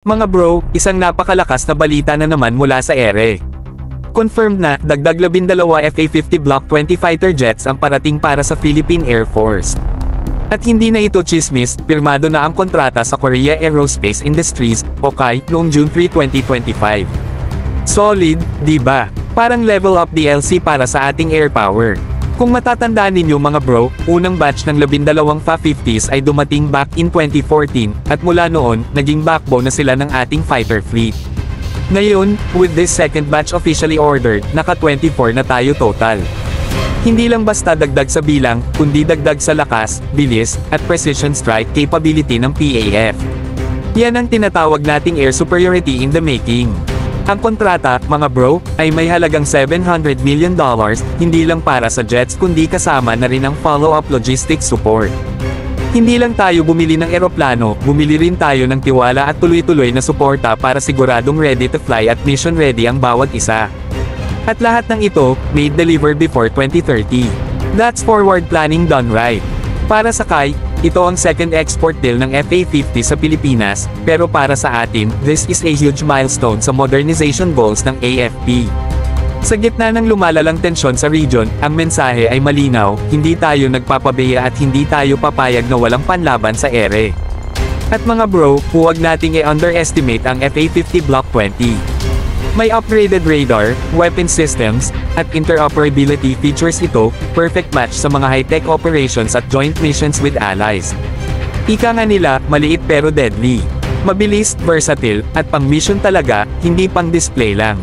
Mga bro, isang napakalakas na balita na naman mula sa ere. Confirmed na, dagdag 12 FA-50 Block 20 fighter jets ang parating para sa Philippine Air Force. At hindi na ito chismis, pirmado na ang kontrata sa Korea Aerospace Industries, o KAI, noong June 3, 2025. Solid, di ba? Parang level up DLC para sa ating air power. Kung matatandaan ninyo mga bro, unang batch ng 12 FA-50s ay dumating back in 2014, at mula noon, naging backbone na sila ng ating fighter fleet. Ngayon, with this second batch officially ordered, naka 24 na tayo total. Hindi lang basta dagdag sa bilang, kundi dagdag sa lakas, bilis, at precision strike capability ng PAF. Yan ang tinatawag nating air superiority in the making. Ang kontrata, mga bro, ay may halagang $700 million, hindi lang para sa jets kundi kasama na rin ang follow-up logistics support. Hindi lang tayo bumili ng eroplano, bumili rin tayo ng tiwala at tuloy-tuloy na suporta para siguradong ready to fly at mission ready ang bawat isa. At lahat ng ito, made delivered before 2030. That's forward planning done right. Para sa KAI, ito ang second export deal ng FA-50 sa Pilipinas, pero para sa atin, this is a huge milestone sa modernization goals ng AFP. Sa gitna ng lumalalang tensyon sa region, ang mensahe ay malinaw, hindi tayo nagpapabeya at hindi tayo papayag na walang panlaban sa ere. At mga bro, huwag nating i-underestimate ang FA-50 Block 20. May upgraded radar, weapon systems, at interoperability features ito, perfect match sa mga high-tech operations at joint missions with allies. Ika nga nila, maliit pero deadly. Mabilis, versatile, at pang-mission talaga, hindi pang-display lang.